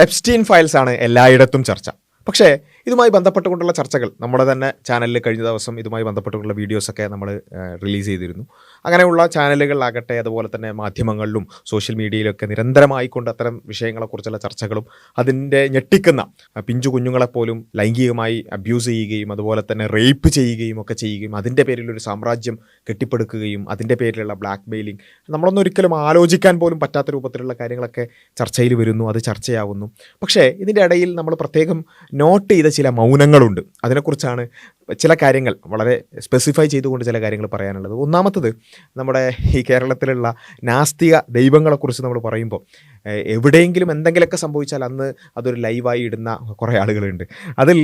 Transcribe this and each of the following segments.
Epstein files ആണ് എല്ലായിടത്തും ചർച്ച. പക്ഷേ ഇതുമായി ബന്ധപ്പെട്ടുകൊണ്ടുള്ള ചർച്ചകൾ നമ്മുടെ തന്നെ ചാനലിൽ കഴിഞ്ഞ ദിവസം ഇതുമായി ബന്ധപ്പെട്ടുള്ള വീഡിയോസൊക്കെ നമ്മൾ റിലീസ് ചെയ്തിരുന്നു. അങ്ങനെയുള്ള ചാനലുകളിലാകട്ടെ അതുപോലെ തന്നെ മാധ്യമങ്ങളിലും സോഷ്യൽ മീഡിയയിലൊക്കെ നിരന്തരമായിക്കൊണ്ട് അത്തരം വിഷയങ്ങളെക്കുറിച്ചുള്ള ചർച്ചകളും അതിൻ്റെ ഞെട്ടിക്കുന്ന പിഞ്ചു കുഞ്ഞുങ്ങളെപ്പോലും ലൈംഗികമായി അബ്യൂസ് ചെയ്യുകയും അതുപോലെ തന്നെ റേപ്പ് ചെയ്യുകയും ഒക്കെ ചെയ്യുകയും അതിൻ്റെ പേരിലൊരു സാമ്രാജ്യം കെട്ടിപ്പടുക്കുകയും അതിൻ്റെ പേരിലുള്ള ബ്ലാക്ക് മെയിലിംഗ് നമ്മളൊന്നും ഒരിക്കലും ആലോചിക്കാൻ പോലും പറ്റാത്ത രൂപത്തിലുള്ള കാര്യങ്ങളൊക്കെ ചർച്ചയിൽ വരുന്നു, അത് ചർച്ചയാവുന്നു. പക്ഷേ ഇതിൻ്റെ ഇടയിൽ നമ്മൾ പ്രത്യേകം നോട്ട് ചെയ്ത ചില മൗനങ്ങളുണ്ട്. അതിനെക്കുറിച്ചാണ് ചില കാര്യങ്ങൾ വളരെ സ്പെസിഫൈ ചെയ്തുകൊണ്ട് ചില കാര്യങ്ങൾ പറയാനുള്ളത്. ഒന്നാമത്തത്, നമ്മുടെ ഈ കേരളത്തിലുള്ള നാസ്തിക ദൈവങ്ങളെക്കുറിച്ച് നമ്മൾ പറയുമ്പോൾ എവിടെയെങ്കിലും എന്തെങ്കിലുമൊക്കെ സംഭവിച്ചാൽ അന്ന് അതൊരു ലൈവായി ഇടുന്ന കുറേ ആളുകളുണ്ട്. അതിൽ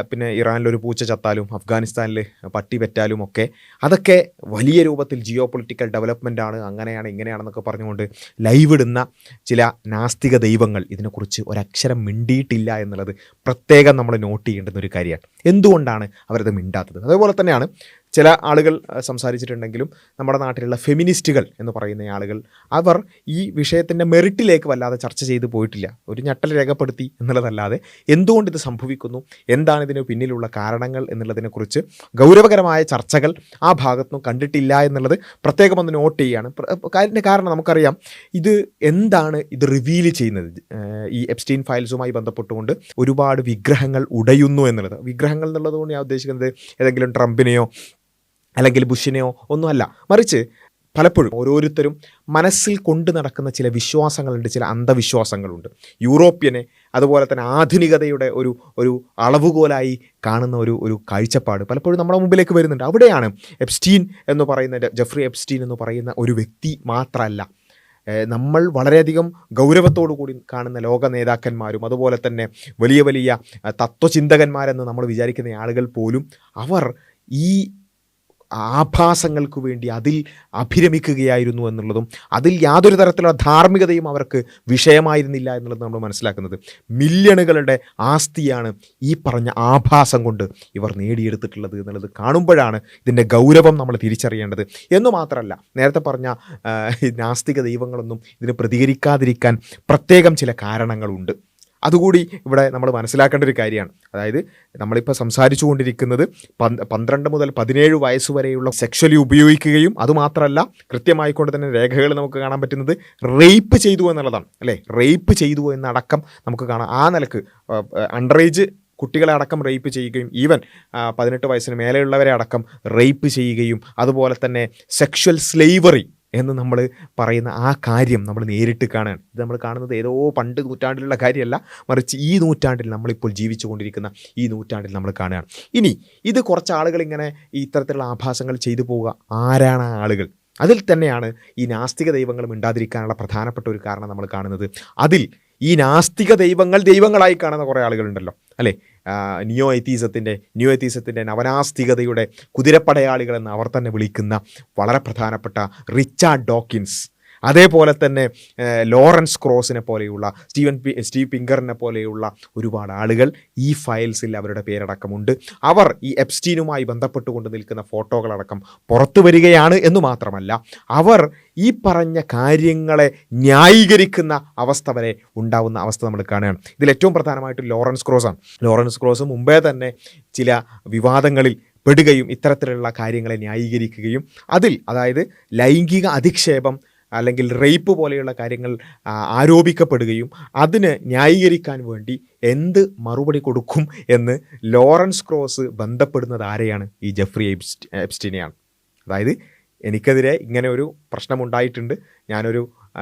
പിന്നെ ഇറാനിലൊരു പൂച്ച ചത്താലും അഫ്ഗാനിസ്ഥാനിൽ പട്ടി പെറ്റാലും ഒക്കെ അതൊക്കെ വലിയ രൂപത്തിൽ ജിയോ പൊളിറ്റിക്കൽ ഡെവലപ്മെൻ്റ് ആണ്, അങ്ങനെയാണ് ഇങ്ങനെയാണെന്നൊക്കെ പറഞ്ഞുകൊണ്ട് ലൈവ് ഇടുന്ന ചില നാസ്തിക ദൈവങ്ങൾ ഇതിനെക്കുറിച്ച് ഒരക്ഷരം മിണ്ടിയിട്ടില്ല എന്നുള്ളത് പ്രത്യേകം നമ്മൾ നോട്ട് ചെയ്യേണ്ടുന്ന ഒരു കാര്യമാണ്. എന്തുകൊണ്ടാണ് അവരത് മിണ്ടാത്തത്? അതേപോലെ തന്നെയാണ് ചില ആളുകൾ സംസാരിച്ചിട്ടുണ്ടെങ്കിലും നമ്മുടെ നാട്ടിലുള്ള ഫെമിനിസ്റ്റുകൾ എന്ന് പറയുന്ന ആളുകൾ അവർ ഈ വിഷയത്തിൻ്റെ മെറിറ്റിലേക്ക് വല്ലാതെ ചർച്ച ചെയ്തു പോയിട്ടില്ല. ഒരു ഞെട്ടൽ രേഖപ്പെടുത്തി എന്നുള്ളതല്ലാതെ എന്തുകൊണ്ട് ഇത് സംഭവിക്കുന്നു, എന്താണ് ഇതിന് പിന്നിലുള്ള കാരണങ്ങൾ എന്നുള്ളതിനെക്കുറിച്ച് ഗൗരവകരമായ ചർച്ചകൾ ആ ഭാഗത്തുനിന്നും കണ്ടിട്ടില്ല എന്നുള്ളത് പ്രത്യേകം ഒന്ന് നോട്ട് ചെയ്യുകയാണ്. അതിൻ്റെ കാരണം നമുക്കറിയാം, ഇത് എന്താണ് ഇത് റിവീൽ ചെയ്യുന്നത്. ഈ എപ്സ്റ്റീൻ ഫയൽസുമായി ബന്ധപ്പെട്ടുകൊണ്ട് ഒരുപാട് വിഗ്രഹങ്ങൾ ഉടയുന്നു എന്നുള്ളത്. വിഗ്രഹങ്ങൾ എന്നുള്ളതുകൊണ്ട് ഞാൻ ഉദ്ദേശിക്കുന്നത് ഏതെങ്കിലും ട്രംപിനെയോ അല്ലെങ്കിൽ ബുഷിനെയോ ഒന്നുമല്ല, മറിച്ച് പലപ്പോഴും ഓരോരുത്തരും മനസ്സിൽ കൊണ്ടു നടക്കുന്ന ചില വിശ്വാസങ്ങളുണ്ട്, ചില അന്ധവിശ്വാസങ്ങളുണ്ട്. യൂറോപ്യനെ അതുപോലെ തന്നെ ആധുനികതയുടെ ഒരു അളവുകോലായി കാണുന്ന ഒരു കാഴ്ചപ്പാട് പലപ്പോഴും നമ്മുടെ മുമ്പിലേക്ക് വരുന്നുണ്ട്. അവിടെയാണ് എപ്സ്റ്റീൻ എന്ന് പറയുന്ന, ജെഫ്രി എപ്സ്റ്റീൻ എന്ന് പറയുന്ന ഒരു വ്യക്തി മാത്രമല്ല, നമ്മൾ വളരെയധികം ഗൗരവത്തോടു കൂടി കാണുന്ന ലോക നേതാക്കന്മാരും അതുപോലെ തന്നെ വലിയ വലിയ തത്വചിന്തകന്മാരെന്ന് നമ്മൾ വിചാരിക്കുന്ന ആളുകൾ പോലും അവർ ഈ ആഭാസങ്ങൾക്ക് വേണ്ടി അതിൽ അഭിരമിക്കുകയായിരുന്നു എന്നുള്ളതും അതിൽ യാതൊരു തരത്തിലുള്ള ധാർമ്മികതയും അവർക്ക് വിഷയമായിരുന്നില്ല എന്നുള്ളത് നമ്മൾ മനസ്സിലാക്കുന്നത്. മില്യണുകളുടെ ആസ്തിയാണ് ഈ പറഞ്ഞ ആഭാസം കൊണ്ട് ഇവർ നേടിയെടുത്തിട്ടുള്ളത് എന്നുള്ളത് കാണുമ്പോഴാണ് ഇതിൻ്റെ ഗൗരവം നമ്മൾ തിരിച്ചറിയേണ്ടത്. എന്നു മാത്രമല്ല, നേരത്തെ പറഞ്ഞ നാസ്തിക ദൈവങ്ങളൊന്നും ഇതിന് പ്രതികരിക്കാതിരിക്കാൻ പ്രത്യേകം ചില കാരണങ്ങളുണ്ട്. അതുകൂടി ഇവിടെ നമ്മൾ മനസ്സിലാക്കേണ്ട ഒരു കാര്യമാണ്. അതായത് നമ്മളിപ്പോൾ സംസാരിച്ചു കൊണ്ടിരിക്കുന്നത് 12 മുതൽ 17 വയസ്സ് വരെയുള്ള സെക്ഷലി ഉപയോഗിക്കുകയും അതുമാത്രമല്ല കൃത്യമായിക്കൊണ്ട് തന്നെ രേഖകൾ നമുക്ക് കാണാൻ പറ്റുന്നത് റേപ്പ് ചെയ്തു എന്നുള്ളതാണ്, അല്ലേ? റേപ്പ് ചെയ്തു എന്നടക്കം നമുക്ക് കാണാം. ആ നിലക്ക് അണ്ടർ ഏജ് കുട്ടികളെ അടക്കം റേപ്പ് ചെയ്യുകയും ഈവൻ 18 വയസ്സിന് മേലെയുള്ളവരെ അടക്കം റേപ്പ് ചെയ്യുകയും അതുപോലെ തന്നെ സെക്ഷൽ സ്ലേവറി എന്ന് നമ്മൾ പറയുന്ന ആ കാര്യം നമ്മൾ നേരിട്ട് കാണുകയാണ്. ഇത് നമ്മൾ കാണുന്നത് ഏതോ പണ്ട് നൂറ്റാണ്ടിലുള്ള കാര്യമല്ല, മറിച്ച് ഈ നൂറ്റാണ്ടിൽ നമ്മളിപ്പോൾ ജീവിച്ചു കൊണ്ടിരിക്കുന്ന ഈ നൂറ്റാണ്ടിൽ നമ്മൾ കാണുകയാണ്. ഇനി ഇത് കുറച്ച് ആളുകൾ ഇങ്ങനെ ഈ ഇത്തരത്തിലുള്ള ആഭാസങ്ങൾ ചെയ്തു പോവുക. ആരാണ് ആ ആളുകൾ? അതിൽ തന്നെയാണ് ഈ നാസ്തിക ദൈവങ്ങൾ മിണ്ടാതിരിക്കാനുള്ള പ്രധാനപ്പെട്ട ഒരു കാരണം നമ്മൾ കാണുന്നത്. അതിൽ ഈ നാസ്തിക ദൈവങ്ങൾ ദൈവങ്ങളായി കാണുന്ന കുറേ ആളുകളുണ്ടല്ലോ, അല്ലേ? നിയോ എത്തീസത്തിൻ്റെ നവനാസ്തികതയുടെ കുതിരപ്പടയാളികളെന്ന് അവർ തന്നെ വിളിക്കുന്ന വളരെ പ്രധാനപ്പെട്ട റിച്ചാർഡ് ഡോക്കിൻസ്, അതേപോലെ തന്നെ ലോറൻസ് ക്രോസിനെ പോലെയുള്ള സ്റ്റീവ് പിങ്കറിനെ പോലെയുള്ള ഒരുപാട് ആളുകൾ ഈ ഫയൽസിൽ അവരുടെ പേരടക്കമുണ്ട്. അവർ ഈ എപ്സ്റ്റീനുമായി ബന്ധപ്പെട്ടുകൊണ്ട് നിൽക്കുന്ന ഫോട്ടോകളടക്കം പുറത്തു വരികയാണ് എന്ന് മാത്രമല്ല, അവർ ഈ പറഞ്ഞ കാര്യങ്ങളെ ന്യായീകരിക്കുന്ന അവസ്ഥ വരെ ഉണ്ടാവുന്ന അവസ്ഥ നമ്മൾ കാണുകയാണ്. ഇതിൽ ഏറ്റവും പ്രധാനമായിട്ട് ലോറൻസ് ക്രോസ് മുമ്പേ തന്നെ ചില വിവാദങ്ങളിൽ പെടുകയും ഇത്തരത്തിലുള്ള കാര്യങ്ങളെ ന്യായീകരിക്കുകയും അതിൽ, അതായത് ലൈംഗിക അധിക്ഷേപം അല്ലെങ്കിൽ റേപ്പ് പോലെയുള്ള കാര്യങ്ങൾ ആരോപിക്കപ്പെടുകയും അതിന് ന്യായീകരിക്കാൻ വേണ്ടി എന്ത് മറുപടി കൊടുക്കും എന്ന് ലോറൻസ് ക്രോസ് ബന്ധപ്പെടുന്നത് ആരെയാണ്? ഈ ജെഫ്രി എപ്സ്റ്റീനെയാണ്. അതായത് എനിക്കെതിരെ ഇങ്ങനെ ഒരു പ്രശ്നമുണ്ടായിട്ടുണ്ട്, ഞാനൊരു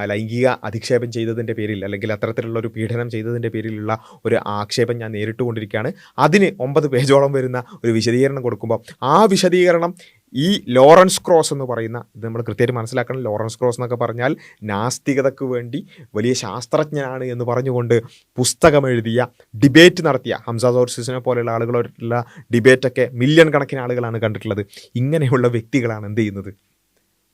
ലൈംഗിക അധിക്ഷേപം ചെയ്തതിൻ്റെ പേരിൽ അല്ലെങ്കിൽ അത്തരത്തിലുള്ള ഒരു പീഡനം ചെയ്തതിൻ്റെ പേരിലുള്ള ഒരു ആക്ഷേപം ഞാൻ നേരിട്ടുകൊണ്ടിരിക്കുകയാണ്. അതിന് 9 പേജോളം വരുന്ന ഒരു വിശദീകരണം കൊടുക്കുമ്പോൾ ആ വിശദീകരണം ഈ ലോറൻസ് ക്രോസ് എന്ന് പറയുന്ന, ഇത് നമ്മൾ കൃത്യമായിട്ട് മനസ്സിലാക്കണം, ലോറൻസ് ക്രോസ് എന്നൊക്കെ പറഞ്ഞാൽ നാസ്തികതയ്ക്ക് വേണ്ടി വലിയ ശാസ്ത്രജ്ഞനാണ് എന്ന് പറഞ്ഞുകൊണ്ട് പുസ്തകം എഴുതിയ, ഡിബേറ്റ് നടത്തിയ ഹംസ സോർസിസിനെ പോലെയുള്ള ആളുകളോടുള്ള ഡിബേറ്റൊക്കെ മില്യൺ കണക്കിന് ആളുകളാണ് കണ്ടിട്ടുള്ളത്. ഇങ്ങനെയുള്ള വ്യക്തികളാണ് എന്ത് ചെയ്യുന്നത്?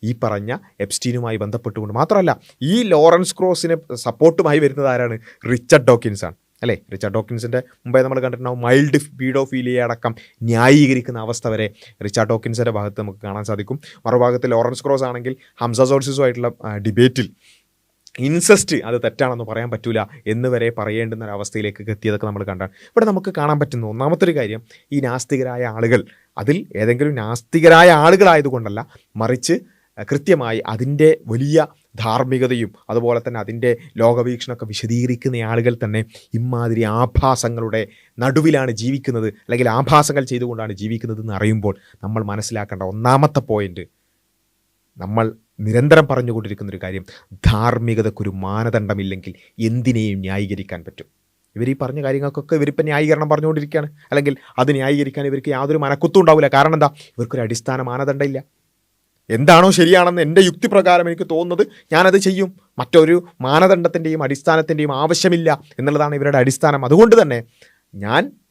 ഈ പറഞ്ഞ എപ്സ്റ്റീനുമായി ബന്ധപ്പെട്ടുകൊണ്ട് മാത്രമല്ല, ഈ ലോറൻസ് ക്രോസിന് സപ്പോർട്ടുമായി വരുന്നത് ആരാണ്? റിച്ചാർഡ് ഡോക്കിൻസ് ആണ്, അല്ലേ? റിച്ചാർഡ് ഡോക്കിൻസിൻ്റെ മുമ്പേ നമ്മൾ കണ്ടിട്ടുണ്ടാവും മൈൽഡ് പീഡോഫീലിയെ അടക്കം ന്യായീകരിക്കുന്ന അവസ്ഥ വരെ റിച്ചാർഡ് ഡോക്കിൻസിൻ്റെ ഭാഗത്ത് നമുക്ക് കാണാൻ സാധിക്കും. മറുഭാഗത്ത് ലോറൻസ് ക്രോസ് ആണെങ്കിൽ ഹംസ സോർസിസുമായിട്ടുള്ള ഡിബേറ്റിൽ ഇൻസെസ്റ്റ് അത് തെറ്റാണെന്ന് പറയാൻ പറ്റൂല എന്ന് വരെ പറയേണ്ടുന്ന ഒരവസ്ഥയിലേക്ക് എത്തിയതൊക്കെ നമ്മൾ കണ്ടാണ്. ഇവിടെ നമുക്ക് കാണാൻ പറ്റുന്ന ഒന്നാമത്തെ ഒരു കാര്യം, ഈ നാസ്തികരായ ആളുകൾ അതിൽ ഏതെങ്കിലും നാസ്തികരായ ആളുകളായതുകൊണ്ടല്ല, മറിച്ച് കൃത്യമായി അതിൻ്റെ വലിയ ധാർമ്മികതയും അതുപോലെ തന്നെ അതിൻ്റെ ലോകവീക്ഷണമൊക്കെ വിശദീകരിക്കുന്ന ആളുകൾ തന്നെ ഇമാതിരി ആഭാസങ്ങളുടെ നടുവിലാണ് ജീവിക്കുന്നത്, അല്ലെങ്കിൽ ആഭാസങ്ങൾ ചെയ്തുകൊണ്ടാണ് ജീവിക്കുന്നത് എന്ന് അറിയുമ്പോൾ നമ്മൾ മനസ്സിലാക്കേണ്ട ഒന്നാമത്തെ പോയിന്റ്, നമ്മൾ നിരന്തരം പറഞ്ഞുകൊണ്ടിരിക്കുന്നൊരു കാര്യം, ധാർമ്മികതയ്ക്കൊരു മാനദണ്ഡമില്ലെങ്കിൽ എന്തിനേയും ന്യായീകരിക്കാൻ പറ്റും. ഇവർ ഈ പറഞ്ഞ കാര്യങ്ങൾക്കൊക്കെ ഇവരിപ്പോൾ ന്യായീകരണം പറഞ്ഞുകൊണ്ടിരിക്കുകയാണ്, അല്ലെങ്കിൽ അത് ന്യായീകരിക്കാൻ ഇവർക്ക് യാതൊരു മനക്കുത്തും ഉണ്ടാവില്ല. കാരണം എന്താ? ഇവർക്കൊരു അടിസ്ഥാന മാനദണ്ഡമില്ല. എന്താണോ ശരിയാണെന്ന് എൻ്റെ യുക്തിപ്രകാരം എനിക്ക് തോന്നുന്നത് ഞാനത് ചെയ്യും, മറ്റൊരു മാനദണ്ഡത്തിൻ്റെയും അടിസ്ഥാനത്തിൻ്റെയും ആവശ്യമില്ല എന്നുള്ളതാണ് ഇവരുടെ അടിസ്ഥാനം. അതുകൊണ്ട് തന്നെ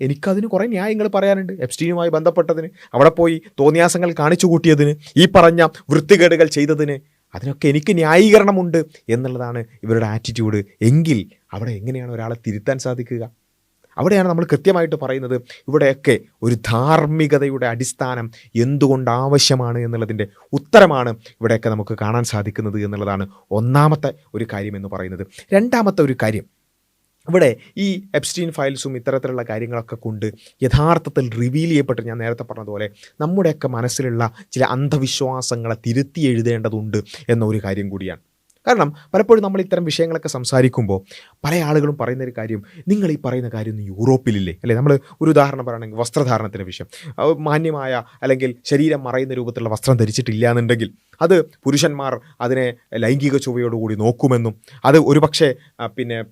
എനിക്കതിന് കുറേ ന്യായങ്ങൾ പറയാനുണ്ട്. എപ്സ്റ്റീനുമായി ബന്ധപ്പെട്ടതിന്, അവിടെ പോയി തോന്നിയാസങ്ങൾ കാണിച്ചു കൂട്ടിയതിന്, ഈ പറഞ്ഞ വൃത്തികേടുകൾ ചെയ്തതിന്, അതിനൊക്കെ എനിക്ക് ന്യായീകരണമുണ്ട് എന്നുള്ളതാണ് ഇവരുടെ ആറ്റിറ്റ്യൂഡ്. എങ്കിൽ അവിടെ എങ്ങനെയാണ് ഒരാളെ തിരുത്താൻ സാധിക്കുക? അവിടെയാണ് നമ്മൾ കൃത്യമായിട്ട് പറയുന്നത്, ഇവിടെയൊക്കെ ഒരു ധാർമ്മികതയുടെ അടിസ്ഥാനം എന്തുകൊണ്ട് ആവശ്യമാണ് എന്നുള്ളതിൻ്റെ ഉത്തരമാണ് ഇവിടെയൊക്കെ നമുക്ക് കാണാൻ സാധിക്കുന്നത് എന്നുള്ളതാണ് ഒന്നാമത്തെ ഒരു കാര്യം എന്ന് പറയുന്നത്. രണ്ടാമത്തെ ഒരു കാര്യം, ഇവിടെ ഈ എപ്സ്റ്റീൻ ഫയൽസും ഇത്തരത്തിലുള്ള കാര്യങ്ങളൊക്കെ കൊണ്ട് യഥാർത്ഥത്തിൽ റിവീൽ ചെയ്യപ്പെട്ട്, ഞാൻ നേരത്തെ പറഞ്ഞതുപോലെ നമ്മുടെയൊക്കെ മനസ്സിലുള്ള ചില അന്ധവിശ്വാസങ്ങളെ തിരുത്തി എഴുതേണ്ടതുണ്ട് എന്ന ഒരു കാര്യം കൂടിയാണ്. കാരണം പലപ്പോഴും നമ്മൾ ഇത്തരം വിഷയങ്ങളൊക്കെ സംസാരിക്കുമ്പോൾ പല ആളുകളും പറയുന്നൊരു കാര്യം, നിങ്ങൾ ഈ പറയുന്ന കാര്യം യൂറോപ്പിലില്ലേ അല്ലേ? നമ്മൾ ഒരു ഉദാഹരണം പറയുകയാണെങ്കിൽ വസ്ത്രധാരണത്തിൻ്റെ വിഷയം, മാന്യമായ അല്ലെങ്കിൽ ശരീരം മറയുന്ന രൂപത്തിലുള്ള വസ്ത്രം ധരിച്ചിട്ടില്ല എന്നുണ്ടെങ്കിൽ അത് പുരുഷന്മാർ അതിനെ ലൈംഗിക ചൊവ്വയോടുകൂടി നോക്കുമെന്നും അത് ഒരുപക്ഷെ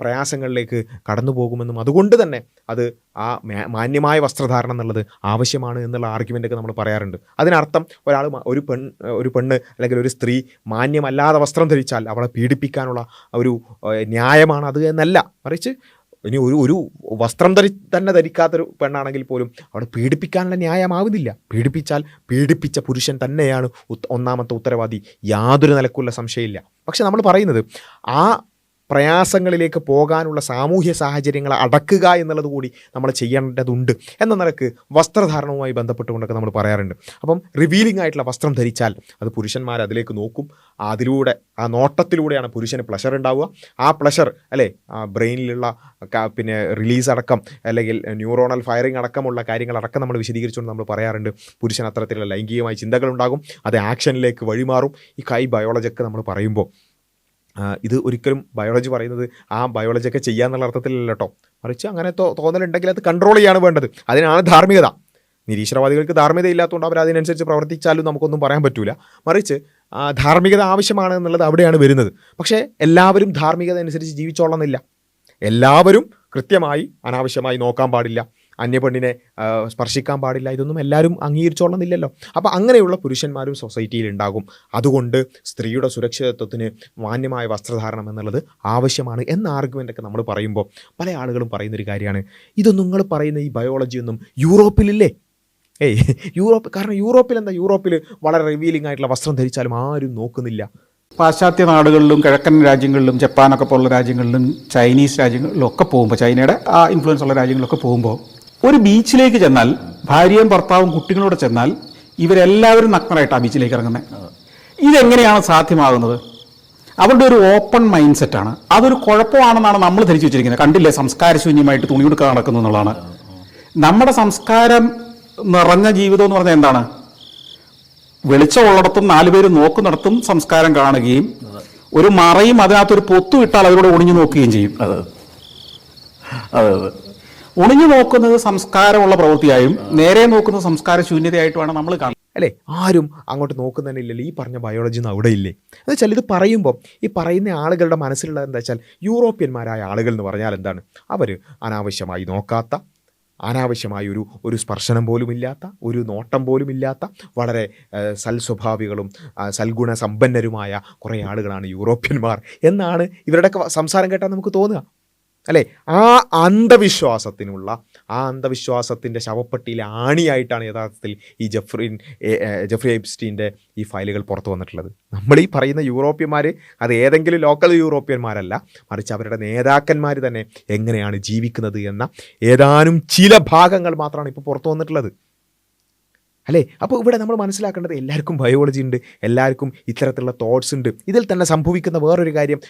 പ്രയാസങ്ങളിലേക്ക് കടന്നു പോകുമെന്നും, അതുകൊണ്ട് തന്നെ അത് ആ മാന്യമായ വസ്ത്രധാരണം എന്നുള്ളത് ആവശ്യമാണ് എന്നുള്ള ആർഗ്യുമെൻ്റൊക്കെ നമ്മൾ പറയാറുണ്ട്. അതിനർത്ഥം ഒരു പെണ്ണ് അല്ലെങ്കിൽ ഒരു സ്ത്രീ മാന്യമല്ലാതെ വസ്ത്രം ധരിച്ചാൽ അവളെ പീഡിപ്പിക്കാനുള്ള ഒരു ന്യായമാണ് അത് എന്നല്ല, മറിച്ച് ഇനി ഒരു വസ്ത്രം തന്നെ ധരിക്കാത്തൊരു പെണ്ണാണെങ്കിൽ പോലും അവിടെ പീഡിപ്പിക്കാനുള്ള ന്യായമാവുന്നില്ല. പീഡിപ്പിച്ച പുരുഷൻ തന്നെയാണ് ഒന്നാമത്തെ ഉത്തരവാദി, യാതൊരു നിലക്കുള്ള സംശയമില്ല. പക്ഷെ നമ്മൾ പറയുന്നത് ആ പ്രയാസങ്ങളിലേക്ക് പോകാനുള്ള സാമൂഹ്യ സാഹചര്യങ്ങളെ അടക്കുക എന്നുള്ളത് കൂടി നമ്മൾ ചെയ്യേണ്ടതുണ്ട് എന്ന നിലക്ക് വസ്ത്രധാരണവുമായി ബന്ധപ്പെട്ടുകൊണ്ടൊക്കെ നമ്മൾ പറയാറുണ്ട്. അപ്പം റിവീലിംഗ് ആയിട്ടുള്ള വസ്ത്രം ധരിച്ചാൽ അത് പുരുഷന്മാർ അതിലേക്ക് നോക്കും, അതിലൂടെ ആ നോട്ടത്തിലൂടെയാണ് പുരുഷന് പ്ലഷർ ഉണ്ടാവുക. ആ പ്ലഷർ അല്ലേ ബ്രെയിനിലുള്ള റിലീസ് അടക്കം അല്ലെങ്കിൽ ന്യൂറോണൽ ഫയറിംഗ് അടക്കമുള്ള കാര്യങ്ങളടക്കം നമ്മൾ വിശദീകരിച്ചുകൊണ്ട് നമ്മൾ പറയാറുണ്ട്, പുരുഷൻ അത്തരത്തിലുള്ള ലൈംഗികമായ ചിന്തകളുണ്ടാകും, അത് ആക്ഷനിലേക്ക് വഴിമാറും. ഈ ബയോളജിയൊക്കെ നമ്മൾ പറയുമ്പോൾ ഇത് ഒരിക്കലും ബയോളജി പറയുന്നത് ആ ബയോളജിയൊക്കെ ചെയ്യാന്നുള്ള അർത്ഥത്തിലല്ല കേട്ടോ, മറിച്ച് അങ്ങനെ തോന്നലുണ്ടെങ്കിൽ അത് കൺട്രോൾ ചെയ്യാണ് വേണ്ടത്. അതിനാണ് ധാർമ്മികത. നിരീശ്വരവാദികൾക്ക് ധാർമ്മികത ഇല്ലാത്തതുകൊണ്ട് അവർ അതിനനുസരിച്ച് പ്രവർത്തിച്ചാലും നമുക്കൊന്നും പറയാൻ പറ്റില്ല. മറിച്ച് ധാർമ്മികത ആവശ്യമാണ് എന്നുള്ളത് അവിടെയാണ് വരുന്നത്. പക്ഷേ എല്ലാവരും ധാർമ്മികത അനുസരിച്ച് ജീവിച്ചോളന്നില്ല. എല്ലാവരും കൃത്യമായി അനാവശ്യമായി നോക്കാൻ പാടില്ല, അന്യപെണ്ണിനെ സ്പർശിക്കാൻ പാടില്ല, ഇതൊന്നും എല്ലാവരും അംഗീകരിച്ചോളന്നില്ലല്ലോ. അപ്പോൾ അങ്ങനെയുള്ള പുരുഷന്മാരും സൊസൈറ്റിയിൽ ഉണ്ടാകും. അതുകൊണ്ട് സ്ത്രീയുടെ സുരക്ഷിതത്വത്തിന് മാന്യമായ വസ്ത്രധാരണം എന്നുള്ളത് ആവശ്യമാണ് എന്ന ആർഗ്യുമെൻ്റൊക്കെ നമ്മൾ പറയുമ്പോൾ പല ആളുകളും പറയുന്നൊരു കാര്യമാണ്, ഇതൊന്നും നിങ്ങൾ പറയുന്ന ഈ ബയോളജിയൊന്നും യൂറോപ്പിലില്ലേ? കാരണം യൂറോപ്പിൽ വളരെ റിവീലിംഗ് ആയിട്ടുള്ള വസ്ത്രം ധരിച്ചാലും ആരും നോക്കുന്നില്ല. പാശ്ചാത്യ നാടുകളിലും കിഴക്കൻ രാജ്യങ്ങളിലും ജപ്പാനൊക്കെ പോലുള്ള രാജ്യങ്ങളിലും ചൈനീസ് രാജ്യങ്ങളിലും ഒക്കെ പോകുമ്പോൾ, ചൈനയുടെ ആ ഇൻഫ്ലുവൻസ് ഉള്ള രാജ്യങ്ങളിലൊക്കെ പോകുമ്പോൾ ഒരു ബീച്ചിലേക്ക് ചെന്നാൽ, ഭാര്യയും ഭർത്താവും കുട്ടികളോട് ചെന്നാൽ ഇവരെല്ലാവരും നഗ്നരായിട്ട് ആ ബീച്ചിലേക്ക് ഇറങ്ങുന്നത്. ഇതെങ്ങനെയാണ് സാധ്യമാകുന്നത്? അവരുടെ ഒരു ഓപ്പൺ മൈൻഡ് സെറ്റാണ്. അതൊരു കുഴപ്പമാണെന്നാണ് നമ്മൾ ധരിച്ചു വെച്ചിരിക്കുന്നത്. കണ്ടില്ലേ സംസ്കാരശൂന്യമായിട്ട് തുണി കൊടുക്കാൻ നടക്കുന്നു എന്നുള്ളതാണ്. നമ്മുടെ സംസ്കാരം നിറഞ്ഞ ജീവിതം എന്ന് പറഞ്ഞാൽ എന്താണ്? വെളിച്ചമുള്ളിടത്തും 4 പേര് നോക്കുന്നിടത്തും സംസ്കാരം കാണുകയും ഒരു മറയും അതിനകത്തൊരു പൊത്തു ഇട്ടാൽ അതിലൂടെ ഒണിഞ്ഞു നോക്കുകയും ചെയ്യും. ഒണിഞ്ഞു നോക്കുന്നത് സംസ്കാരമുള്ള പ്രവൃത്തിയായും നേരെ നോക്കുന്നത് സംസ്കാര ശൂന്യതയായിട്ടുമാണ് നമ്മൾ കാണുന്നത് അല്ലേ? ആരും അങ്ങോട്ട് നോക്കുന്നതന്നെയില്ലല്ലോ. ഈ പറഞ്ഞ ബയോളജി ഒന്നും അവിടെ ഇല്ലേ എന്ന് വെച്ചാൽ, ഇത് പറയുമ്പോൾ ഈ പറയുന്ന ആളുകളുടെ മനസ്സിലുള്ളത് എന്താ വെച്ചാൽ, യൂറോപ്യന്മാരായ ആളുകൾ എന്ന് പറഞ്ഞാൽ എന്താണ്? അവർ അനാവശ്യമായി നോക്കാത്ത, അനാവശ്യമായ ഒരു സ്പർശനം പോലും ഇല്ലാത്ത, ഒരു നോട്ടം പോലും ഇല്ലാത്ത, വളരെ സൽസ്വഭാവികളും സൽഗുണ സമ്പന്നരുമായ കുറേ ആളുകളാണ് യൂറോപ്യന്മാർ എന്നാണ് ഇവരുടെയൊക്കെ സംസാരം കേട്ടാൽ നമുക്ക് തോന്നുക അല്ലേ? ആ അന്ധവിശ്വാസത്തിൻ്റെ ശവപ്പെട്ടിയിലെ ആണിയായിട്ടാണ് യഥാർത്ഥത്തിൽ ഈ ജെഫ്രി എപ്സ്റ്റീൻ്റെ ഈ ഫയലുകൾ പുറത്തു വന്നിട്ടുള്ളത്. നമ്മൾ ഈ പറയുന്ന യൂറോപ്യന്മാർ അത് ഏതെങ്കിലും ലോക്കൽ യൂറോപ്യന്മാരല്ല, മറിച്ച് അവരുടെ നേതാക്കന്മാർ തന്നെ എങ്ങനെയാണ് ജീവിക്കുന്നത് എന്ന ഏതാനും ചില ഭാഗങ്ങൾ മാത്രമാണ് ഇപ്പോൾ പുറത്തു വന്നിട്ടുള്ളത് അല്ലേ? അപ്പോൾ ഇവിടെ നമ്മൾ മനസ്സിലാക്കേണ്ടത് എല്ലാവർക്കും ബയോളജി ഉണ്ട്, എല്ലാവർക്കും ഇത്തരത്തിലുള്ള തോട്ട്സ് ഉണ്ട്. ഇതിൽ തന്നെ സംഭവിക്കുന്ന വേറൊരു കാര്യം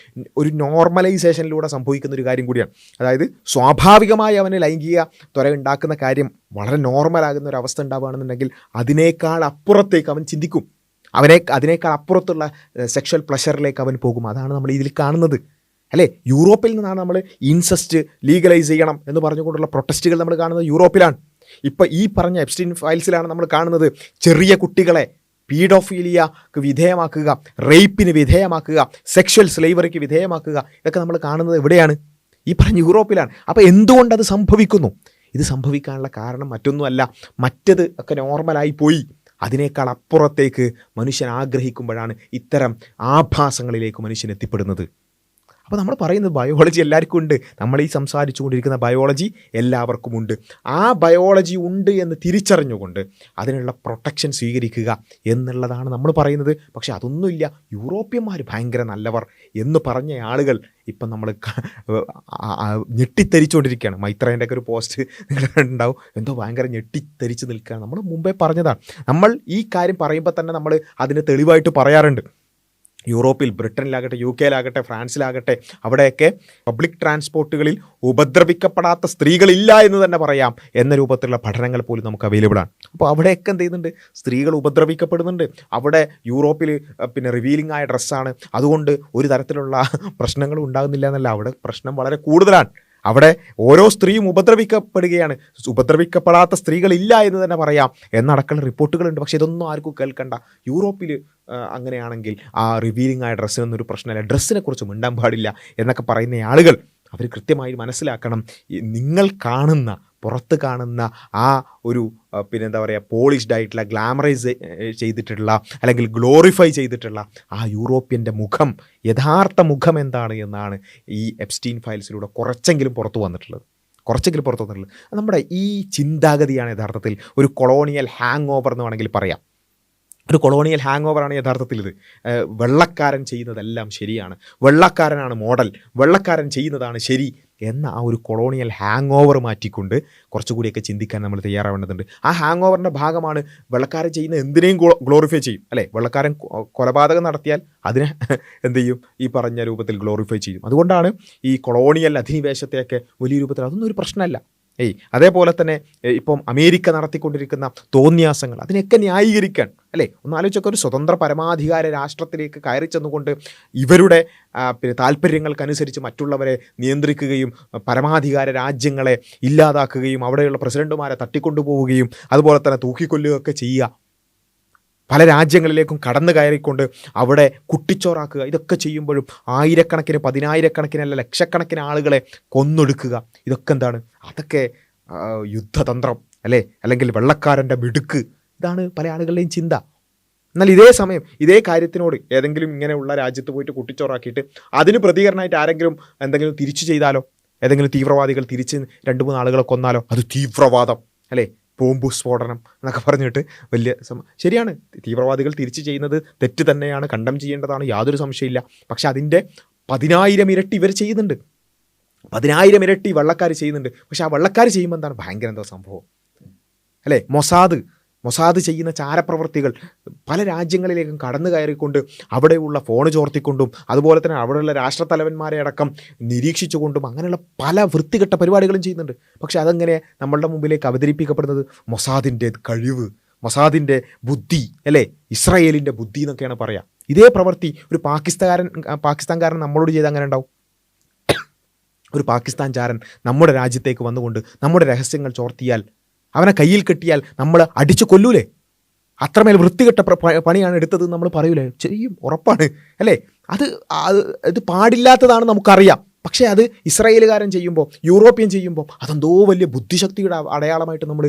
ഒരു നോർമലൈസേഷനിലൂടെ സംഭവിക്കുന്ന ഒരു കാര്യം കൂടിയാണ്. അതായത് സ്വാഭാവികമായി അവന് ലൈംഗിക ത്വര ഉണ്ടാക്കുന്ന കാര്യം വളരെ നോർമലാകുന്ന ഒരു അവസ്ഥ ഉണ്ടാവുകയാണെന്നുണ്ടെങ്കിൽ അതിനേക്കാൾ അപ്പുറത്തേക്ക് അവൻ ചിന്തിക്കും, അതിനേക്കാൾ അപ്പുറത്തുള്ള സെക്ഷൽ പ്ലഷറിലേക്ക് അവൻ പോകും. അതാണ് നമ്മൾ ഇതിൽ കാണുന്നത്, അല്ലേ? യൂറോപ്പിൽ നിന്നാണ് നമ്മൾ ഇൻസെസ്റ്റ് ലീഗലൈസ് ചെയ്യണം എന്ന് പറഞ്ഞുകൊണ്ടുള്ള പ്രൊട്ടസ്റ്റുകൾ നമ്മൾ കാണുന്നത് യൂറോപ്പിലാണ്. ഇപ്പം ഈ പറഞ്ഞ എപ്സ്റ്റീൻ ഫയൽസിലാണ് നമ്മൾ കാണുന്നത് ചെറിയ കുട്ടികളെ പീഡോഫീലിയക്ക് വിധേയമാക്കുക, റേപ്പിന് വിധേയമാക്കുക, സെക്ഷൽ സ്ലേവറിക്ക് വിധേയമാക്കുക, ഇതൊക്കെ നമ്മൾ കാണുന്നത് എവിടെയാണ്? ഈ പറഞ്ഞ യൂറോപ്പിലാണ്. അപ്പോൾ എന്തുകൊണ്ടത് സംഭവിക്കുന്നു? ഇത് സംഭവിക്കാനുള്ള കാരണം മറ്റൊന്നുമല്ല, മറ്റത് ഒക്കെ നോർമലായി പോയി. അതിനേക്കാൾ അപ്പുറത്തേക്ക് മനുഷ്യൻ ആഗ്രഹിക്കുമ്പോഴാണ് ഇത്തരം ആഭാസങ്ങളിലേക്ക് മനുഷ്യൻ എത്തിപ്പെടുന്നത്. അപ്പോൾ നമ്മൾ പറയുന്നത് ബയോളജി എല്ലാവർക്കും ഉണ്ട്, നമ്മൾ ഈ സംസാരിച്ചു കൊണ്ടിരിക്കുന്ന ബയോളജി എല്ലാവർക്കും ഉണ്ട്. ആ ബയോളജി ഉണ്ട് എന്ന് തിരിച്ചറിഞ്ഞുകൊണ്ട് അതിനുള്ള പ്രൊട്ടക്ഷൻ സ്വീകരിക്കുക എന്നുള്ളതാണ് നമ്മൾ പറയുന്നത്. പക്ഷേ അതൊന്നുമില്ല, യൂറോപ്യന്മാർ ഭയങ്കര നല്ലവർ എന്ന് പറഞ്ഞ ആളുകൾ ഇപ്പം നമ്മൾ ഞെട്ടിത്തരിച്ചുകൊണ്ടിരിക്കുകയാണ്. മൈത്രേൻ്റെ ഒക്കെ ഒരു പോസ്റ്റ് നിങ്ങൾ ഉണ്ടാവും, എന്തോ ഭയങ്കര ഞെട്ടിത്തരിച്ച് നിൽക്കുകയാണ്. നമ്മൾ മുമ്പേ പറഞ്ഞതാണ്, നമ്മൾ ഈ കാര്യം പറയുമ്പോൾ തന്നെ നമ്മൾ അതിന് തെളിവായിട്ട് പറയാറുണ്ട്. യൂറോപ്പിൽ, ബ്രിട്ടനിലാകട്ടെ, UK-യിലാകട്ടെ, ഫ്രാൻസിലാകട്ടെ, അവിടെയൊക്കെ പബ്ലിക് ട്രാൻസ്പോർട്ടുകളിൽ ഉപദ്രവിക്കപ്പെടാത്ത സ്ത്രീകളില്ല എന്ന് തന്നെ പറയാം എന്ന രൂപത്തിലുള്ള പഠനങ്ങൾ പോലും നമുക്ക് അവൈലബിളാണ്. അപ്പോൾ അവിടെയൊക്കെ എന്ത് ചെയ്യുന്നുണ്ട്? സ്ത്രീകൾ ഉപദ്രവിക്കപ്പെടുന്നുണ്ട്. അവിടെ യൂറോപ്പിൽ പിന്നെ റിവീലിംഗ് ആയ ഡ്രസ്സാണ്, അതുകൊണ്ട് ഒരു തരത്തിലുള്ള പ്രശ്നങ്ങളും ഉണ്ടാകുന്നില്ല എന്നല്ല, അവിടെ പ്രശ്നം വളരെ കൂടുതലാണ്. അവിടെ ഓരോ സ്ത്രീയും ഉപദ്രവിക്കപ്പെടുകയാണ്, ഉപദ്രവിക്കപ്പെടാത്ത സ്ത്രീകളില്ല എന്ന് തന്നെ പറയാം എന്നടക്കമുള്ള റിപ്പോർട്ടുകളുണ്ട്. പക്ഷേ ഇതൊന്നും ആർക്കും കേൾക്കണ്ട. യൂറോപ്പിൽ അങ്ങനെയാണെങ്കിൽ ആ റിവീലിംഗ് ആയ ഡ്രസ്സിനൊന്നും ഒരു പ്രശ്നമില്ല, ഡ്രസ്സിനെ കുറിച്ച് മിണ്ടാൻ പാടില്ല എന്നൊക്കെ പറയുന്ന ആളുകൾ അവർ കൃത്യമായി മനസ്സിലാക്കണം, നിങ്ങൾ കാണുന്ന പുറത്ത് കാണുന്ന ആ ഒരു പിന്നെന്താ പറയുക പോളിഷ്ഡ് ആയിട്ടുള്ള ഗ്ലാമറൈസ് ചെയ്തിട്ടുള്ള അല്ലെങ്കിൽ ഗ്ലോറിഫൈ ചെയ്തിട്ടുള്ള ആ യൂറോപ്യൻ്റെ മുഖം, യഥാർത്ഥ മുഖം എന്താണ് എന്നാണ് ഈ എപ്സ്റ്റീൻ ഫയൽസിലൂടെ കുറച്ചെങ്കിലും പുറത്തു വന്നിട്ടുള്ളത്. നമ്മുടെ ഈ ചിന്താഗതിയാണ് യഥാർത്ഥത്തിൽ ഒരു കൊളോണിയൽ ഹാങ് ഓവർ എന്ന് വേണമെങ്കിൽ പറയാം. ഒരു കൊളോണിയൽ ഹാങ് ഓവറാണ് യഥാർത്ഥത്തിൽ ഇത്. വെള്ളക്കാരൻ ചെയ്യുന്നതെല്ലാം ശരിയാണ്, വെള്ളക്കാരനാണ് മോഡൽ, വെള്ളക്കാരൻ ചെയ്യുന്നതാണ് ശരി എന്ന ആ ഒരു കൊളോണിയൽ ഹാങ് ഓവർ മാറ്റിക്കൊണ്ട് കുറച്ചുകൂടിയൊക്കെ ചിന്തിക്കാൻ നമ്മൾ തയ്യാറാവേണ്ടതുണ്ട്. ആ ഹാങ് ഓവറിൻ്റെ ഭാഗമാണ് വെള്ളക്കാരൻ ചെയ്യുന്ന എന്തിനേയും ഗ്ലോറിഫൈ ചെയ്യും, അല്ലേ? വെള്ളക്കാരൻ കൊലപാതകം നടത്തിയാൽ അതിനെ എന്ത് ചെയ്യും? ഈ പറഞ്ഞ രൂപത്തിൽ ഗ്ലോറിഫൈ ചെയ്യും. അതുകൊണ്ടാണ് ഈ കൊളോണിയൽ അധിനിവേശത്തെയൊക്കെ വലിയ രൂപത്തിൽ അതൊന്നും ഒരു പ്രശ്നമല്ല. അതേപോലെ തന്നെ ഇപ്പം അമേരിക്ക നടത്തിക്കൊണ്ടിരിക്കുന്ന തോന്നിയാസങ്ങൾ അതിനെയൊക്കെ ന്യായീകരിക്കാൻ, അല്ലേ? ഒന്ന് ആലോചിച്ചൊക്കെ, ഒരു സ്വതന്ത്ര പരമാധികാര രാഷ്ട്രത്തിലേക്ക് കയറി ചെന്നുകൊണ്ട് ഇവരുടെ പിന്നെ താല്പര്യങ്ങൾക്കനുസരിച്ച് മറ്റുള്ളവരെ നിയന്ത്രിക്കുകയും പരമാധികാര രാജ്യങ്ങളെ ഇല്ലാതാക്കുകയും അവിടെയുള്ള പ്രസിഡന്റുമാരെ തട്ടിക്കൊണ്ടുപോവുകയും അതുപോലെ തന്നെ തൂക്കിക്കൊല്ലുകയൊക്കെ ചെയ്യുക, പല രാജ്യങ്ങളിലേക്കും കടന്നു കയറിക്കൊണ്ട് അവിടെ കുട്ടിച്ചോറാക്കുക, ഇതൊക്കെ ചെയ്യുമ്പോഴും ആയിരക്കണക്കിന്, പതിനായിരക്കണക്കിനല്ല ലക്ഷക്കണക്കിന് ആളുകളെ കൊന്നൊടുക്കുക, ഇതൊക്കെ എന്താണ്? അതൊക്കെ യുദ്ധതന്ത്രം, അല്ലേ? അല്ലെങ്കിൽ വെള്ളക്കാരൻ്റെ മിടുക്ക്. ഇതാണ് പല ആളുകളുടെയും ചിന്ത. എന്നാൽ ഇതേ സമയം ഇതേ കാര്യത്തിനോട് ഏതെങ്കിലും ഇങ്ങനെയുള്ള രാജ്യത്ത് പോയിട്ട് കുട്ടിച്ചോറാക്കിയിട്ട് അതിന് പ്രതികരണമായിട്ട് ആരെങ്കിലും എന്തെങ്കിലും തിരിച്ചു ചെയ്താലോ, ഏതെങ്കിലും തീവ്രവാദികൾ തിരിച്ച് 2-3 ആളുകളെ കൊന്നാലോ, അത് തീവ്രവാദം, അല്ലേ? ബോംബ് സ്ഫോടനം എന്നൊക്കെ പറഞ്ഞിട്ട് വലിയ ശരിയാണ്, തീവ്രവാദികൾ തിരിച്ച് ചെയ്യുന്നത് തെറ്റ് തന്നെയാണ്, കണ്ടം ചെയ്യേണ്ടതാണ്, യാതൊരു സംശയമില്ല. പക്ഷെ അതിൻ്റെ 10,000 ഇരട്ടി ഇവർ ചെയ്യുന്നുണ്ട്, 10,000 ഇരട്ടി വെള്ളക്കാർ ചെയ്യുന്നുണ്ട്. പക്ഷെ ആ വെള്ളക്കാർ ചെയ്യുമ്പോൾ എന്താണ് ഭയങ്കര എന്തോ സംഭവം, അല്ലേ? മൊസാദ് ചെയ്യുന്ന ചാരപ്രവൃത്തികൾ പല രാജ്യങ്ങളിലേക്കും കടന്നു കയറിക്കൊണ്ട് അവിടെയുള്ള ഫോൺ ചോർത്തിക്കൊണ്ടും അതുപോലെ തന്നെ അവിടെയുള്ള രാഷ്ട്രത്തലവന്മാരെ അടക്കം നിരീക്ഷിച്ചുകൊണ്ടും അങ്ങനെയുള്ള പല വൃത്തികെട്ട പരിപാടികളും ചെയ്യുന്നുണ്ട്. പക്ഷെ അതെങ്ങനെ നമ്മളുടെ മുമ്പിലേക്ക് അവതരിപ്പിക്കപ്പെടുന്നത്? മൊസാദിൻ്റെ കഴിവ്, മൊസാദിൻ്റെ ബുദ്ധി, അല്ലേ? ഇസ്രായേലിൻ്റെ ബുദ്ധി എന്നൊക്കെയാണ് പറയുക. ഇതേ പ്രവൃത്തി ഒരു പാകിസ്ഥാൻകാരൻ നമ്മളോട് ചെയ്ത് അങ്ങനെ ഉണ്ടാവും. ഒരു പാകിസ്ഥാൻകാരൻ നമ്മുടെ രാജ്യത്തേക്ക് വന്നുകൊണ്ട് നമ്മുടെ രഹസ്യങ്ങൾ ചോർത്തിയാൽ, അവനെ കയ്യിൽ കെട്ടിയാൽ നമ്മൾ അടിച്ചു കൊല്ലൂലേ? അത്രമേൽ വൃത്തികെട്ട പണിയാണ് എടുത്തത് നമ്മൾ പറയൂലേ? ചെയ്യും, ഉറപ്പാണ്, അല്ലേ? അത് പാടില്ലാത്തതാണ് നമുക്കറിയാം. പക്ഷേ അത് ഇസ്രായേലുകാരൻ ചെയ്യുമ്പോൾ, യൂറോപ്യൻ ചെയ്യുമ്പോൾ അതെന്തോ വലിയ ബുദ്ധിശക്തിയുടെ അടയാളമായിട്ട് നമ്മൾ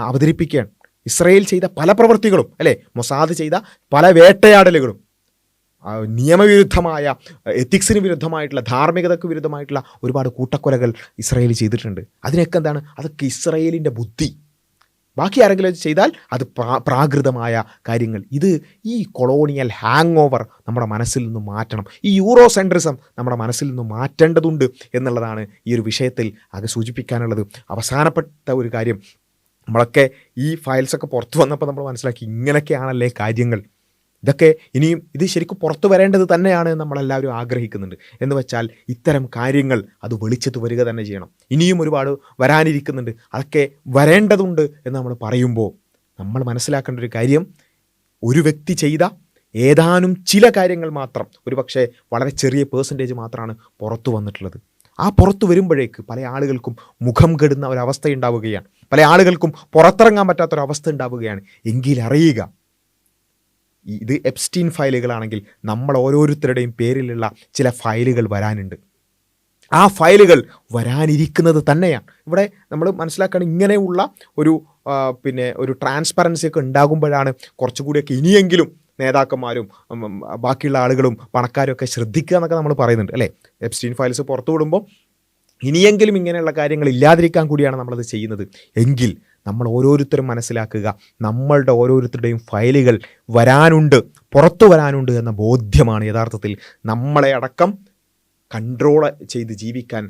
അവതരിപ്പിക്കുകയാണ്. ഇസ്രായേൽ ചെയ്ത പല പ്രവൃത്തികളും, അല്ലേ? മൊസാദ് ചെയ്ത പല വേട്ടയാടലുകളും, നിയമവിരുദ്ധമായ, എത്തിക്സിന് വിരുദ്ധമായിട്ടുള്ള, ധാർമ്മികതയ്ക്ക് വിരുദ്ധമായിട്ടുള്ള ഒരുപാട് കൂട്ടക്കൊലകൾ ഇസ്രായേൽ ചെയ്തിട്ടുണ്ട്. അതിനൊക്കെ എന്താണ്? അതൊക്കെ ഇസ്രായേലിൻ്റെ ബുദ്ധി. ബാക്കി ആരെങ്കിലും ചെയ്താൽ അത് പ്രാകൃതമായ കാര്യങ്ങൾ. ഇത് ഈ കൊളോണിയൽ ഹാങ് ഓവർ നമ്മുടെ മനസ്സിൽ നിന്ന് മാറ്റണം. ഈ യൂറോ സെൻട്രിസം നമ്മുടെ മനസ്സിൽ നിന്ന് മാറ്റേണ്ടതുണ്ട് എന്നുള്ളതാണ് ഈ ഒരു വിഷയത്തിൽ ആകെ സൂചിപ്പിക്കാനുള്ളത്. അവസാനപ്പെട്ട ഒരു കാര്യം, നമ്മളൊക്കെ ഈ ഫയൽസൊക്കെ പുറത്തു വന്നപ്പോൾ നമ്മൾ മനസ്സിലാക്കി ഇങ്ങനെയൊക്കെയാണല്ലേ കാര്യങ്ങൾ. ഇതൊക്കെ ഇനിയും ഇത് ശരിക്കും പുറത്തു വരേണ്ടത് തന്നെയാണ് നമ്മളെല്ലാവരും ആഗ്രഹിക്കുന്നുണ്ട്. എന്ന് വെച്ചാൽ ഇത്തരം കാര്യങ്ങൾ അത് വെളിച്ചത്ത് വരിക തന്നെ ചെയ്യണം. ഇനിയും ഒരുപാട് വരാനിരിക്കുന്നുണ്ട്, അതൊക്കെ വരേണ്ടതുണ്ട് എന്ന് നമ്മൾ പറയുമ്പോൾ നമ്മൾ മനസ്സിലാക്കേണ്ട ഒരു കാര്യം, ഒരു വ്യക്തി ചെയ്ത ഏതാനും ചില കാര്യങ്ങൾ മാത്രം, ഒരുപക്ഷെ വളരെ ചെറിയ പേഴ്സൻറ്റേജ് മാത്രമാണ് പുറത്തു വന്നിട്ടുള്ളത്. ആ പുറത്തു വരുമ്പോഴേക്ക് പല ആളുകൾക്കും മുഖം കെടുന്ന ഒരവസ്ഥ ഉണ്ടാവുകയാണ്, പല ആളുകൾക്കും പുറത്തിറങ്ങാൻ പറ്റാത്തൊരവസ്ഥ ഉണ്ടാവുകയാണ്. എങ്കിൽ അറിയുക, ഇത് എപ്സ്റ്റീൻ ഫയലുകളാണെങ്കിൽ നമ്മൾ ഓരോരുത്തരുടെയും പേരിലുള്ള ചില ഫയലുകൾ വരാനുണ്ട്. ആ ഫയലുകൾ വരാനിരിക്കുന്നത് തന്നെയാണ്. ഇവിടെ നമ്മൾ മനസ്സിലാക്കണം, ഇങ്ങനെയുള്ള ഒരു ഒരു ട്രാൻസ്പെറൻസി ഒക്കെ ഉണ്ടാകുമ്പോഴാണ് കുറച്ചുകൂടിയൊക്കെ ഇനിയെങ്കിലും നേതാക്കന്മാരും ബാക്കിയുള്ള ആളുകളും പണക്കാരും ഒക്കെ ശ്രദ്ധിക്കുക എന്നൊക്കെ നമ്മൾ പറയുന്നുണ്ട് അല്ലേ. എപ്സ്റ്റീൻ ഫയൽസ് പുറത്തു വിടുമ്പോൾ ഇനിയെങ്കിലും ഇങ്ങനെയുള്ള കാര്യങ്ങൾ ഇല്ലാതിരിക്കാൻ കൂടിയാണ് നമ്മളത് ചെയ്യുന്നത്. എങ്കിൽ നമ്മൾ ഓരോരുത്തരും മനസ്സിലാക്കുക, നമ്മളുടെ ഓരോരുത്തരുടെയും ഫയലുകൾ വരാനുണ്ട്, പുറത്തു വരാനുണ്ട് എന്ന ബോധ്യമാണ് യഥാർത്ഥത്തിൽ നമ്മളെ അടക്കം കൺട്രോൾ ചെയ്ത് ജീവിക്കാൻ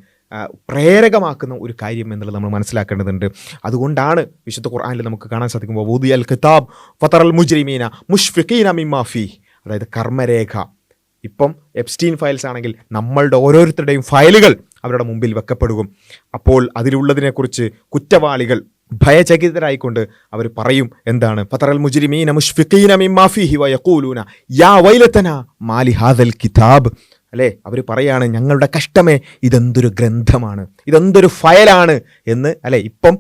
പ്രേരകമാക്കുന്ന ഒരു കാര്യം എന്നുള്ളത് നമ്മൾ മനസ്സിലാക്കേണ്ടതുണ്ട്. അതുകൊണ്ടാണ് വിശുദ്ധ ഖുർആനിൽ നമുക്ക് കാണാൻ സാധിക്കും, വൂദിയൽ കിതാബ് ഫതറൽ മുജ്രിമീന മുഷ്ഫിഖീന മിമ്മാ ഫീഹ്, അതായത് കർമ്മരേഖ. ഇപ്പം എപ്സ്റ്റീൻ ഫയൽസ് ആണെങ്കിൽ നമ്മളുടെ ഓരോരുത്തരുടെയും ഫയലുകൾ അവരുടെ മുമ്പിൽ വെക്കപ്പെടും. അപ്പോൾ അതിലുള്ളതിനെക്കുറിച്ച് കുറ്റവാളികൾ ഭയചകിതരായിക്കൊണ്ട് അവർ പറയും, എന്താണ്, ഫതറൽ മുജ്രിമീന മുഷ്ഫിഖീന മിമ്മാ ഫീഹി വയഖൂലൂന യാ വൈലതനാ മാലി ഹാദൽ കിതാബ്, അല്ലേ, അവർ പറയാണ് ഞങ്ങളുടെ കഷ്ടമേ, ഇതെന്തൊരു ഗ്രന്ഥമാണ്, ഇതെന്തൊരു ഫയലാണ് എന്ന്, അല്ലേ. ഇപ്പം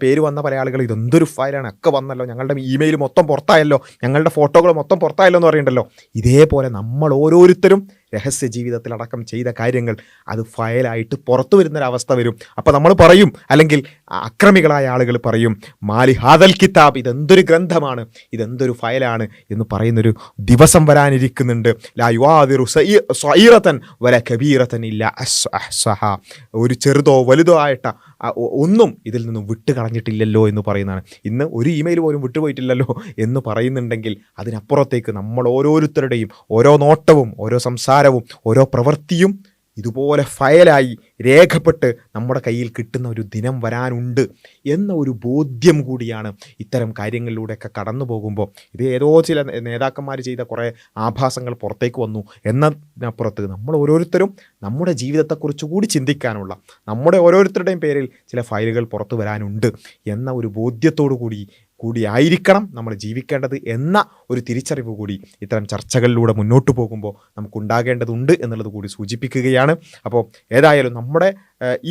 പേര് വന്ന പല ആളുകൾ ഇതെന്തൊരു ഫയലാണ്, ഒക്കെ വന്നല്ലോ, ഞങ്ങളുടെ ഇമെയിൽ മൊത്തം പുറത്തായല്ലോ, ഞങ്ങളുടെ ഫോട്ടോകൾ മൊത്തം പുറത്തായല്ലോ എന്ന് പറയുന്നുണ്ടല്ലോ. ഇതേപോലെ നമ്മൾ ഓരോരുത്തരും രഹസ്യ ജീവിതത്തിലടക്കം ചെയ്ത കാര്യങ്ങൾ അത് ഫയലായിട്ട് പുറത്തു വരുന്നൊരവസ്ഥ വരും. അപ്പോൾ നമ്മൾ പറയും, അല്ലെങ്കിൽ അക്രമികളായ ആളുകൾ പറയും, മാലി ഹാദൽ കിതാബ്, ഇതെന്തൊരു ഗ്രന്ഥമാണ്, ഇതെന്തൊരു ഫയലാണ് എന്ന് പറയുന്നൊരു ദിവസം വരാനിരിക്കുന്നുണ്ട്. ലാ യുആദിറു സഈറതൻ വല കബീറതൻ ഇല്ല അഹ്സഹ, ഒരു ചെറുതോ വലുതോ ആയിട്ട ഒന്നും ഇതിൽ നിന്നും വിട്ട് കളഞ്ഞിട്ടില്ലല്ലോ എന്ന് പറയുന്നതാണ്. ഇന്ന് ഒരു ഇമെയിൽ പോലും വിട്ടുപോയിട്ടില്ലല്ലോ എന്ന് പറയുന്നുണ്ടെങ്കിൽ അതിനപ്പുറത്തേക്ക് നമ്മൾ ഓരോരുത്തരുടെയും ഓരോ നോട്ടവും ഓരോ സംസാരവും ഓരോ പ്രവൃത്തിയും ഇതുപോലെ ഫയലായി രേഖപ്പെട്ട് നമ്മുടെ കയ്യിൽ കിട്ടുന്ന ഒരു ദിനം വരാനുണ്ട് എന്ന ഒരു ബോധ്യം കൂടിയാണ് ഇത്തരം കാര്യങ്ങളിലൂടെയൊക്കെ കടന്നു പോകുമ്പോൾ. ഇത് ഏതോ ചില നേതാക്കന്മാർ ചെയ്ത കുറേ ആഭാസങ്ങൾ പുറത്തേക്ക് വന്നു എന്നതിനപ്പുറത്ത് നമ്മൾ ഓരോരുത്തരും നമ്മുടെ ജീവിതത്തെക്കുറിച്ച് കൂടി ചിന്തിക്കാനുള്ള, നമ്മുടെ ഓരോരുത്തരുടെയും പേരിൽ ചില ഫയലുകൾ പുറത്തു വരാനുണ്ട് എന്ന ഒരു ബോധ്യത്തോടു കൂടിയായിരിക്കണം നമ്മൾ ജീവിക്കേണ്ടത് എന്ന ഒരു തിരിച്ചറിവ് കൂടി ഇത്തരം ചർച്ചകളിലൂടെ മുന്നോട്ട് പോകുമ്പോൾ നമുക്കുണ്ടാകേണ്ടതുണ്ട് എന്നുള്ളത് കൂടി സൂചിപ്പിക്കുകയാണ്. അപ്പോൾ ഏതായാലും നമ്മുടെ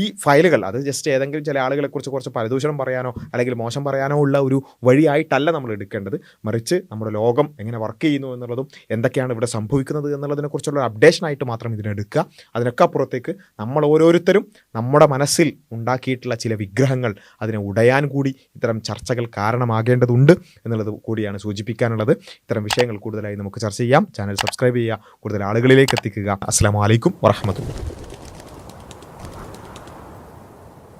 ഈ ഫയലുകൾ അത് ജസ്റ്റ് ഏതെങ്കിലും ചില ആളുകളെക്കുറിച്ച് കുറച്ച് പരദൂഷണം പറയാനോ അല്ലെങ്കിൽ മോശം പറയാനോ ഉള്ള ഒരു വഴിയായിട്ടല്ല നമ്മൾ എടുക്കേണ്ടത്. മറിച്ച് നമ്മുടെ ലോകം എങ്ങനെ വർക്ക് ചെയ്യുന്നു എന്നുള്ളതും എന്തൊക്കെയാണ് ഇവിടെ സംഭവിക്കുന്നത് എന്നുള്ളതിനെക്കുറിച്ചുള്ള ഒരു അപ്ഡേഷനായിട്ട് മാത്രം ഇതിനെടുക്കുക. അതിനൊക്കെ അപ്പുറത്തേക്ക് നമ്മൾ ഓരോരുത്തരും നമ്മുടെ മനസ്സിൽ ഉണ്ടാക്കിയിട്ടുള്ള ചില വിഗ്രഹങ്ങൾ അതിനെ ഉടയാൻ കൂടി ഇത്തരം ചർച്ചകൾ കാരണമാകേണ്ടതുണ്ട് എന്നുള്ളത് കൂടിയാണ് സൂചിപ്പിക്കാനുള്ളത്. ഇത്തരം വിഷയങ്ങൾ കൂടുതലായി നമുക്ക് ചർച്ച ചെയ്യാം. ചാനൽ സബ്സ്ക്രൈബ് ചെയ്യുക, കൂടുതൽ ആളുകളിലേക്ക് എത്തിക്കുക. അസ്സലാമു അലൈക്കും വറഹ്മത്തുള്ളാഹി.